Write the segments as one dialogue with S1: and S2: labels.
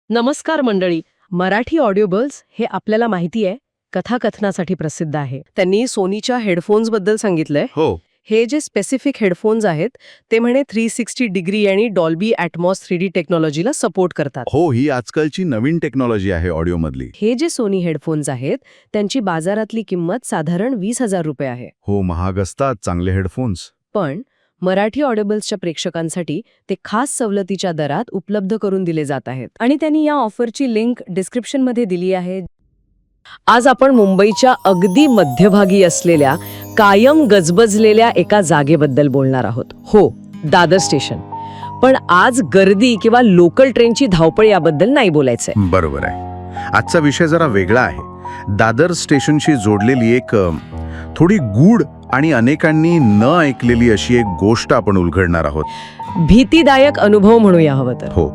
S1: नमस्कार मंडळी. मराठी ऑडिओबल्स हे आपल्याला माहिती आहे कथाकथनासाठी प्रसिद्ध आहे. त्यांनी सोनीच्या हेडफोन्सबद्दल सांगितलंय.
S2: हो.
S1: हे जे स्पेसिफिक हेडफोन्स आहेत ते म्हणे 360 डिग्री आणि डॉल्बी ॲटमॉस 3D टेक्नॉलॉजीला सपोर्ट करतात.
S2: हो, ही आजकालची नवीन टेक्नॉलॉजी आहे ऑडिओमधली.
S1: हे जे सोनी हेडफोन्स आहेत त्यांची बाजारातली किंमत साधारण 20,000 रुपये आहे.
S2: हो, महाग असतात चांगले हेडफोन्स.
S1: पण मराठी ऑडिओबल्सच्या प्रेक्षकांसाठी ते खास सवलतीच्या दरात उपलब्ध करून दिले जात आहेत आणि त्यांनी या ऑफरची लिंक डिस्क्रिप्शनमध्ये दिली आहे. आज आपण मुंबईच्या अगदी मध्यभागी असलेल्या कायम गजबजलेल्या एका जागेबद्दल बोलणार आहोत. हो, दादर स्टेशन. पण आज गर्दी किंवा लोकल ट्रेनची धावपळ याबद्दल नाही बोलायचंय.
S2: बरोबर आहे. आजचा विषय जरा वेगळा आहे. दादर स्टेशनशी जोडलेली एक थोडी गूढ आणि अनेकांनी न ऐकलेली अशी एक गोष्ट आपण उलगडणार आहोत.
S1: भीतीदायक अनुभव म्हणूया हवं तर.
S2: हो,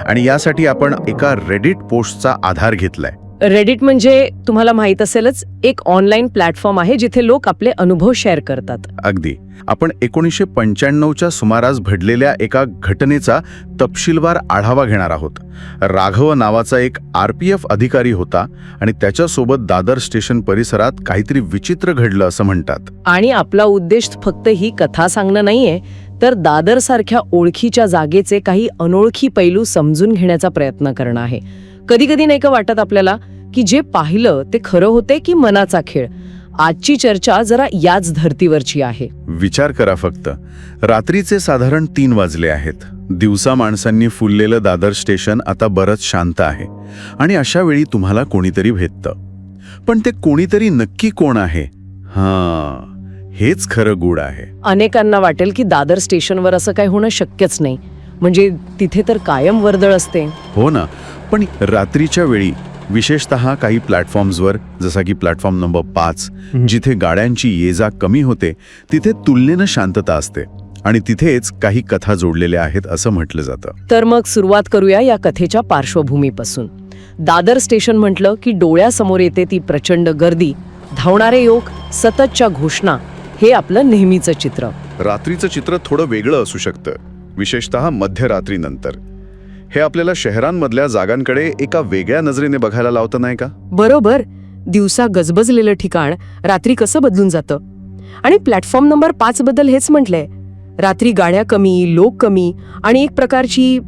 S2: आणि यासाठी आपण एका रेडिट पोस्टचा आधार घेतलाय.
S1: रेडिट म्हणजे तुम्हाला माहित असेलच एक ऑनलाईन प्लॅटफॉर्म आहे जिथे लोक आपले अनुभव शेअर करतात.
S2: अगदी. आपण 1995च्या सुमारास घडलेल्या एका घटनेचा तपशीलवार आढावा घेणार आहोत. राघव नावाचा एक RPF अधिकारी होता आणि त्याच्यासोबत दादर स्टेशन परिसरात काहीतरी विचित्र घडलं असं म्हणतात.
S1: आणि आपला उद्देश फक्त ही कथा सांगणं नाहीये, तर दादर सारख्या ओळखीच्या जागेचे काही अनोळखी पैलू समजून घेण्याचा प्रयत्न करणं आहे. कधी कधी नाही का वाटत आपल्याला की जे पाहिलं ते खरं होते की मनाचा खेळ. आजची चर्चा जरा याच धर्तीवरची आहे.
S2: विचार करा फक्त, रात्रीचे साधारण 3 वाजले आहेत. दिवसा माणसांनी फुललेलं दादर स्टेशन आता बरंच शांत आहे आणि अशा वेळी तुम्हाला कोणीतरी भेटतं. पण ते कोणीतरी नक्की कोण आहे? हेच खरं गूढ आहे.
S1: अनेकांना वाटेल की दादर स्टेशनवर असं काही होणं शक्यच नाही, म्हणजे तिथे तर कायम वर्दळ असते.
S2: हो ना, पण रात्रीच्या वेळी विशेषतः काही प्लॅटफॉर्म्सवर, जसा की प्लॅटफॉर्म नंबर 5, जिथे गाड्यांची ये-जा कमी होते, तिथे तुलनेनं शांतता असते आणि तिथेच काही कथा जोडलेल्या आहेत असं म्हटलं जातं.
S1: तर मग सुरुवात करूया या कथेच्या पार्श्वभूमीपासून. दादर स्टेशन म्हटलं की डोळ्यासमोर येते ती प्रचंड गर्दी, धावणारे लोक, सततच्या घोषणा. हे आपलं नेहमीचं चित्र.
S2: रात्रीचं चित्र थोडं वेगळं असू शकतं, विशेषतः मध्यरात्रीनंतर. हे आपल्याला शहरांमधल्या जागांकडे एका वेगळ्या नजरेने बघायला लावतं, नाही का?
S1: बरोबर. दिवसा गजबजलेलं ठिकाण रात्री कसं बदलून जातं. आणि प्लॅटफॉर्म नंबर 5 बद्दल हेच म्हटलंय. रात्री गाड्या कमी, लोक कमी आणि एक प्रकारची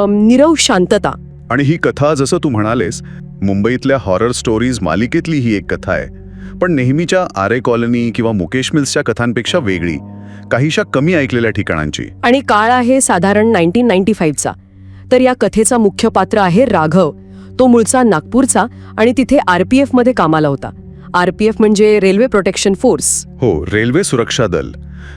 S1: नीरव शांतता.
S2: आणि ही कथा, जसं तू म्हणालेस, मुंबईतल्या हॉरर स्टोरीज मालिकेतली ही एक कथा आहे. पण नेहमीच्या आरे कॉलनी किंवा मुकेश मिल्सच्या कथांपेक्षा वेगळी, काहीशा कमी ऐकलेल्या ठिकाणांची.
S1: आणि काळ आहे साधारण 1995चा. तर या कथेचा मुख्य पात्र आहे राघव. तो मूळचा नागपूरचा आणि तिथे RPF मध्ये कामाला होता. RPF म्हणजे रेल्वे प्रोटेक्शन फोर्स.
S2: हो, रेल्वे सुरक्षा दल.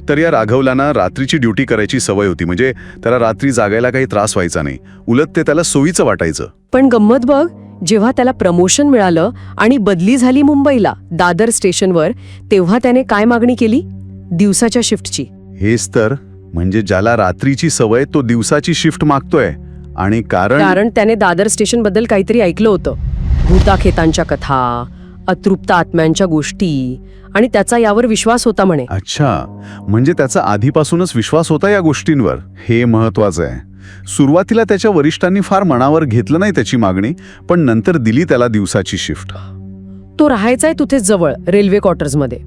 S2: तर या राघवला ना रात्रीची ड्युटी करायची सवय होती, म्हणजे त्याला रात्री जागायला काही त्रास व्हायचा नाही. उलट ते त्याला सोयीचं वाटायचं.
S1: पण गंमत बघ, जेव्हा त्याला प्रमोशन मिळालं आणि बदली झाली मुंबईला, दादर स्टेशनवर, तेव्हा त्याने काय मागणी केली? दिवसाच्या शिफ्टची.
S2: हेच तर, म्हणजे ज्याला रात्रीची सवय तो दिवसाची शिफ्ट मागतोय. आणि कारण
S1: त्याने दादर स्टेशन बद्दल काहीतरी ऐकलं होतं. भूताखेतांच्या कथा, अतृप्त आत्म्यांच्या गोष्टी, आणि त्याचा यावर विश्वास होता म्हणे.
S2: अच्छा, म्हणजे त्याचा आधीपासूनच विश्वास होता या गोष्टींवर. हे महत्वाचं आहे. सुरुवातीला त्याच्या वरिष्ठांनी फार मनावर घेतलं नाही त्याची मागणी, पण नंतर दिली त्याला दिवसाची शिफ्ट.
S1: तो राहायचाय तिथेच जवळ, रेल्वे क्वार्टर्समध्ये.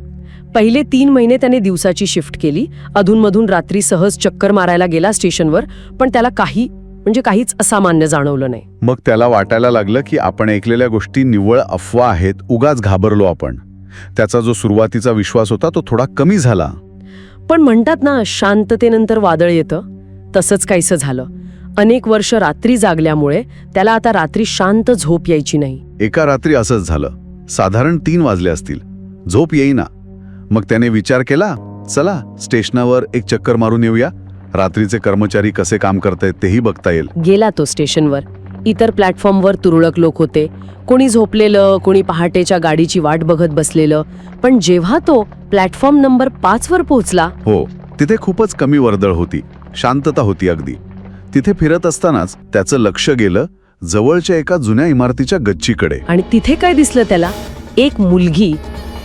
S1: पहिले 3 महिने त्याने दिवसाची शिफ्ट केली. अधूनमधून रात्री सहज चक्कर मारायला गेला स्टेशनवर, पण त्याला काहीच असामान्य जाणवलं नाही.
S2: मग त्याला वाटायला लागलं की आपण ऐकलेल्या गोष्टी निव्वळ अफवा आहेत, उगाच घाबरलो आपण. त्याचा जो सुरुवातीचा विश्वास होता तो थोडा कमी झाला.
S1: पण म्हणतात ना, शांततेनंतर वादळ येतं, तसंच काहीसं झालं. अनेक वर्ष रात्री जागल्यामुळे त्याला आता रात्री शांत झोप यायची नाही.
S2: एका रात्री असंच झालं. साधारण 3 वाजले असतील. झोप येईना. मग त्याने विचार केला, चला स्टेशनावर एक चक्कर मारून येऊया. रात्रीचे कर्मचारी कसे काम करतायत तेही बघता येईल.
S1: गेला तो स्टेशनवर. इतर प्लॅटफॉर्मवर तुरळक लोक होते. कोणी झोपलेलं, कोणी पहाटेच्या गाडीची वाट बघत बसलेलं. पण जेव्हा तो प्लॅटफॉर्म नंबर 5 वर पोहोचला,
S2: हो, तिथे खूपच कमी वर्दळ होती, शांतता होती अगदी. तिथे फिरत असतानाच त्याचं लक्ष गेलं जवळच्या एका जुन्या इमारतीच्या गच्चीकडे.
S1: आणि तिथे काय दिसलं त्याला? एक मुलगी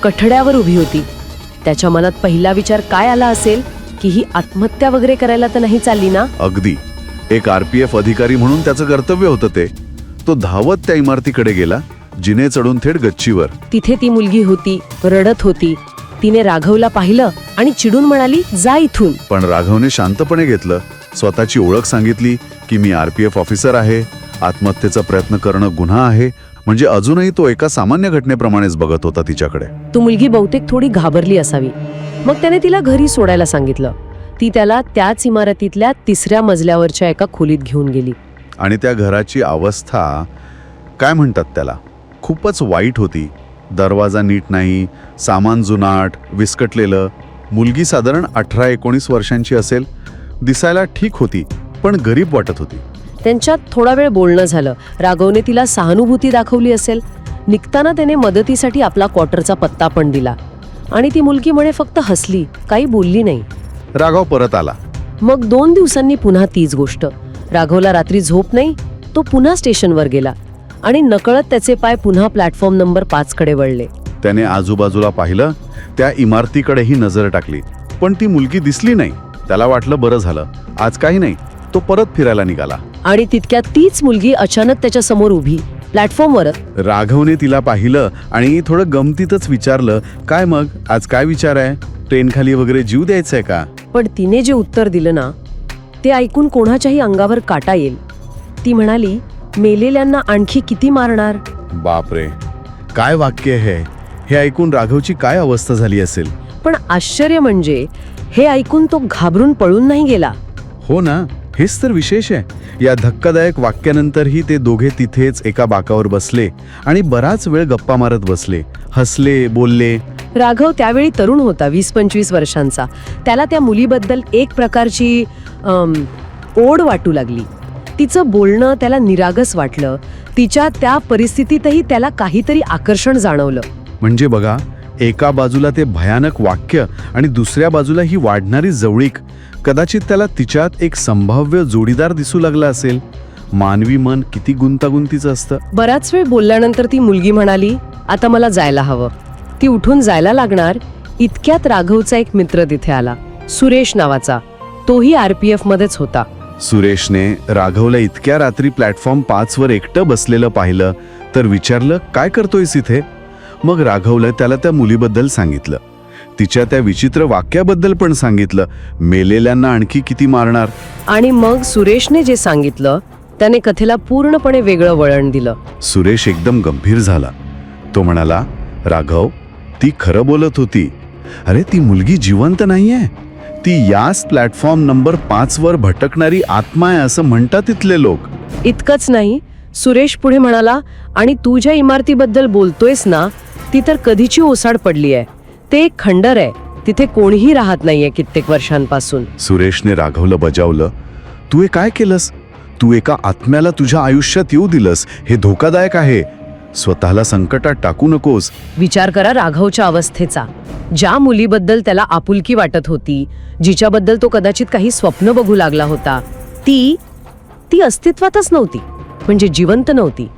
S1: कठड्यावर उभी होती. त्याच्या मनात पहिला विचार काय आला असेल की ही आत्महत्या वगैरे करायला तर नाही चालली ना?
S2: अगदी. एक RPF अधिकारी म्हणून त्याचं कर्तव्य होतं ते. तो धावत त्या इमारतीकडे गेला, जिने चढून थेट गच्चीवर.
S1: तिथे ती मुलगी होती, रडत होती. तिने राघवला पाहिलं आणि चिडून म्हणाली, जा इथून.
S2: पण राघवने शांतपणे घेतलं, स्वतःची ओळख सांगितली की मी RPF ऑफिसर आहे, आत्महत्येचा प्रयत्न करणं गुन्हा आहे. म्हणजे अजूनही तो एका सामान्य घटनेप्रमाणेच बघत होता तिच्याकडे.
S1: तो मुलगी बहुतेक थोडी घाबरली असावी. मग त्याने तिला घरी सोडायला सांगितलं. ती त्याला त्याच इमारतीतल्या 3ऱ्या मजल्यावरच्या एका खोलीत घेऊन गेली.
S2: आणि त्या घराची अवस्था, काय म्हणतात त्याला, खूपच वाईट होती. दरवाजा नीट नाही, सामान जुनाट, विस्कटलेलं. मुलगी साधारण 18-19 वर्षांची असेल. दिसायला ठीक होती, पण गरीब वाटत होती.
S1: त्यांच्यात थोडा वेळ बोलणं झालं. राघवने तिला सहानुभूती दाखवली असेल. निघताना त्याने मदतीसाठी आपला क्वार्टरचा पत्ता पण दिला. आणि ती मुलगी म्हणे फक्त हसली, काही बोलली नाही.
S2: राघव परत आला.
S1: मग 2 दिवसांनी पुन्हा तीच गोष्ट. राघवला रात्री झोप नाही. तो पुन्हा स्टेशनवर गेला आणि नकळत त्याचे पाय पुन्हा प्लॅटफॉर्म नंबर 5 कडे वळले.
S2: त्याने आजूबाजूला पाहिलं, त्या इमारतीकडेही नजर टाकली, पण ती मुलगी दिसली नाही. त्याला वाटलं बरं झालं, आज काही नाही. तो परत फिरायला निघाला.
S1: आणि तितक्यात तीच मुलगी अचानक त्याच्या समोर उभी, प्लॅटफॉर्मवर.
S2: राघवने तिला पाहिलं आणि थोडं गमतीतच विचारलं, काय मग, आज काय विचार आहे? ट्रेन खाली वगैरे जीव द्यायचंय का?
S1: पण तिने जे उत्तर दिलं ना, ते ऐकून कोणाच्याही अंगावर काटा येईल. ती म्हणाली, मेलेल्यांना आणखी किती मारणार?
S2: बापरे, काय वाक्य आहे हे! ऐकून राघवची काय अवस्था झाली असेल.
S1: पण आश्चर्य म्हणजे हे ऐकून तो घाबरून पळून नाही गेला.
S2: हो ना, हेच तर विशेष आहे. या धक्कादायक वाक्यानंतरही ते दोघे तिथेच एका बाकावर बसले आणि बराच वेळ गप्पा मारत बसले, हसले, बोलले.
S1: राघव त्यावेळी तरुण होता, 20-25 वर्षांचा. त्याला त्या मुलीबद्दल एक प्रकारची ओढ वाटू लागली. तिचं बोलणं त्याला निरागस वाटलं. तिच्या त्या परिस्थितीतही त्याला काहीतरी आकर्षण जाणवलं.
S2: म्हणजे बघा, एका बाजूला ते भयानक वाक्य आणि दुसऱ्या बाजूला ही वाढणारी जवळीक. कदाचित त्याला तिच्यात एक संभाव्य जोडीदार दिसू लागला असेल. मानवी मन किती गुंतागुंतीचं असतं.
S1: बराच वेळ बोलल्यानंतर ती मुलगी म्हणाली, आता मला जायला हवं. ती उठून जायला लागणार इतक्यात राघवचा एक मित्र तिथे आला, सुरेश नावाचा. तोही RPF मध्येच होता.
S2: सुरेशने राघवला इतक्या रात्री प्लॅटफॉर्म 5 वर एकटं बसलेलं पाहिलं तर विचारलं, काय करतोयस इथे? मग राघवला त्याला त्या मुलीबद्दल सांगितलं. तिच्या त्या विचित्र वाक्याबद्दल पण सांगितलं, मेलेल्यांना आणखी किती मारणार.
S1: आणि मग सुरेशने जे सांगितलं त्याने कथेला पूर्णपणे वेगळं वळण दिलं.
S2: सुरेश एकदम गंभीर झाला. तो म्हणाला, राघव, ती खरं बोलत होती. अरे, ती मुलगी जिवंत नाहीये. ती याच प्लॅटफॉर्म नंबर 5 वर भटकणारी आत्मा आहे असं म्हणतात तिथले लोक.
S1: इतकंच नाही, सुरेश पुढे म्हणाला, आणि तू ज्या इमारतीबद्दल बोलतोयस ना, ती तर कधीची ओसाड पडली आहे. ते एक खंडर आहे. तिथे कोणीही राहत नाहीये कित्येक वर्षांपासून.
S2: सुरेशने राघवला बजावलं, तू हे काय केलंस? तू एका आत्म्याला तुझ्या आयुष्यात येऊ दिलंस. हे धोकादायक आहे. स्वतःला संकटात टाकू नकोस.
S1: विचार करा राघवच्या अवस्थेचा. ज्या मुलीबद्दल त्याला आपुलकी वाटत होती, जिच्याबद्दल तो कदाचित काही स्वप्न बघू लागला होता, ती अस्तित्वातच नव्हती. म्हणजे जिवंत नव्हती.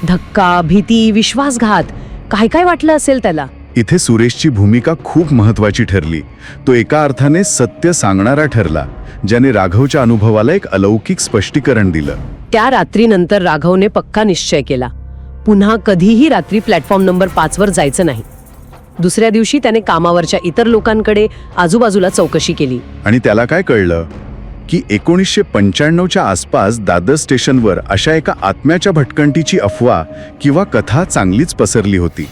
S1: धक्का, भीती, विश्वासघात, काय काय वाटलं असेल त्याला.
S2: इथे सुरेशची भूमिका खूप महत्वाची ठरली. तो एका अर्थाने सत्य सांगणारा ठरला, ज्याने राघवच्या अनुभवाला एक अलौकिक स्पष्टीकरण दिलं.
S1: त्या रात्रीनंतर राघवने पक्का निश्चय केला, पुन्हा कधीही रात्री प्लॅटफॉर्म नंबर 5 वर जायचं नाही. दुसऱ्या दिवशी त्याने कामावरच्या इतर लोकांकडे आजूबाजूला चौकशी केली.
S2: आणि त्याला काय कळलं की 1995च्या आसपास दादर स्टेशनवर अशा एका आत्म्याच्या भटकंतीची अफवा किंवा कथा चांगलीच पसरली होती.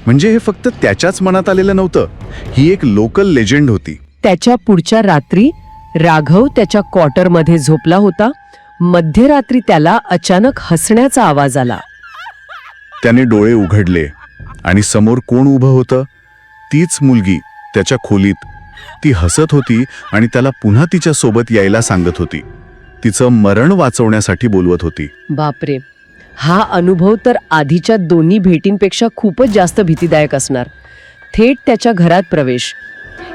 S2: म्हणजे हे फक्त त्याच्याच मनात आलेलं नव्हतं, ही एक लोकल लेजेंड होती.
S1: त्याच्या पुढच्या रात्री राघव त्याच्या क्वार्टरमध्ये झोपला होता. मध्यरात्री त्याला अचानक हसण्याचा आवाज आला.
S2: त्याने डोळे उघडले आणि समोर कोण उभं होतं? तीच मुलगी त्याच्या खोलीत. ती हसत होती आणि त्याला पुन्हा तिच्या सोबत यायला सांगत होती. तिचं मरण वाचवण्यासाठी बोलवत होती.
S1: बापरे, हा अनुभव तर आधीच्या दोन्ही भेटींपेक्षा खूपच जास्त भीतीदायक असणार. थेट त्याच्या घरात प्रवेश.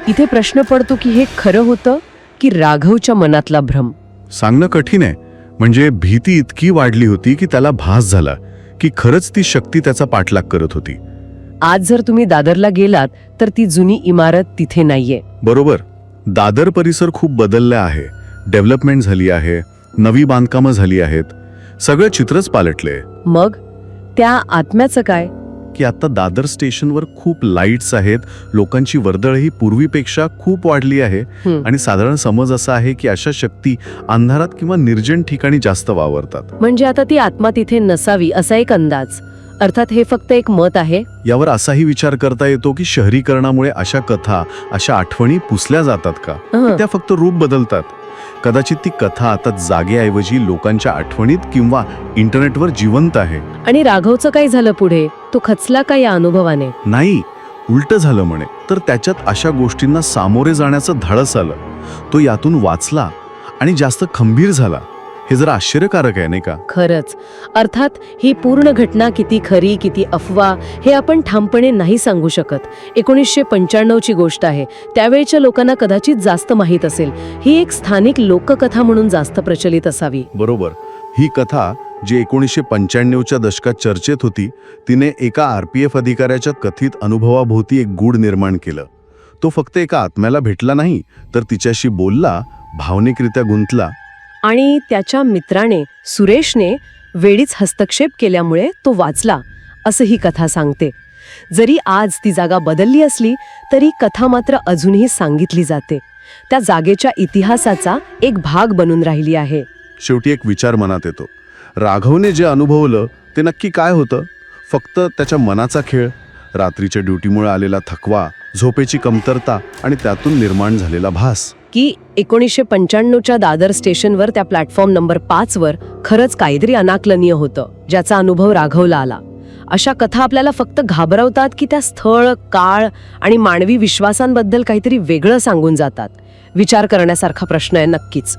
S1: इथे प्रश्न पडतो की हे खरं होतं की राघवच्या मनातला भ्रम?
S2: सांगणं कठीण आहे. म्हणजे भीती इतकी वाढली होती की त्याला भास झाला की खरंच ती शक्ती त्याचा पाठलाग करत होती.
S1: आज जर तुम्ही दादरला गेलात तर ती जुनी इमारत तिथे नाहीये.
S2: बरोबर. दादर परिसर खूप बदलला आहे. डेव्हलपमेंट झाली आहे, नवी बांधकामं झाली आहेत. सगळं चित्रच पालटले.
S1: मग त्या आत्म्याचं काय?
S2: की आता दादर स्टेशनवर खूप लाईट्स आहेत, लोकांची वर्दळही पूर्वीपेक्षा खूप वाढली आहे आणि साधारण समज असा आहे की अशा शक्ती अंधारात किंवा निर्जन ठिकाणी जास्त वावरतात.
S1: म्हणजे आता ती आत्मा तिथे नसावी असा एक अंदाज. अर्थात हे फक्त एक मत आहे.
S2: यावर असाही विचार करता येतो की शहरीकरणामुळे अशा कथा, अशा आठवणी पुसल्या जातात का? की त्या फक्त रूप बदलतात? कदाचित ती कथा आता जागेऐवजी लोकांच्या आठवणीत किंवा इंटरनेटवर जिवंत आहे.
S1: आणि राघवचं काय झालं पुढे? तो खचला का या अनुभवाने?
S2: नाही, उलट झालं म्हणे. तर त्याच्यात अशा गोष्टींना सामोरे जाण्याचं धाडस आलं. तो यातून वाचला आणि जास्त खंबीर झाला. हे जरा आश्चर्यकारक आहे, नाही का?
S1: खरंच. अर्थात ही पूर्ण घटना किती खरी किती अफवा हे आपण ठामपणे नाही सांगू शकत. 1995ची गोष्ट आहे. त्यावेळच्या लोकांना कदाचित जास्त माहीत असेल. ही एक स्थानिक लोककथा म्हणून जास्त प्रचलित असावी.
S2: बरोबर. ही कथा जी 1995च्या दशकात चर्चेत होती, तिने एका RPF अधिकाऱ्याच्या कथित अनुभवाभोवती एक गूढ निर्माण केलं. तो फक्त एका आत्म्याला भेटला नाही, तर तिच्याशी बोलला, भावनिकरित्या गुंतला.
S1: आणि त्याच्या मित्राने सुरेशने वेळीच हस्तक्षेप केल्यामुळे तो वाचला असं ही कथा सांगते. जरी आज ती जागा बदलली असली तरी कथा मात्र अजूनही सांगितली जाते. त्या जागेच्या इतिहासाचा एक भाग बनून राहिली आहे.
S2: शेवटी एक विचार मनात येतो. राघवने जे अनुभवलं ते नक्की काय होतं? फक्त त्याच्या मनाचा खेळ? रात्रीच्या ड्युटीमुळे आलेला थकवा, झोपेची कमतरता आणि त्यातून निर्माण झालेला भास?
S1: की 1995च्या दादर स्टेशनवर त्या प्लॅटफॉर्म नंबर 5 वर खरंच काहीतरी अनाकलनीय होतं, ज्याचा अनुभव राघवला आला? अशा कथा आपल्याला फक्त घाबरवतात की त्या स्थळ, काळ आणि मानवी विश्वासांबद्दल काहीतरी वेगळं सांगून जातात? विचार करण्यासारखा प्रश्न आहे नक्कीच.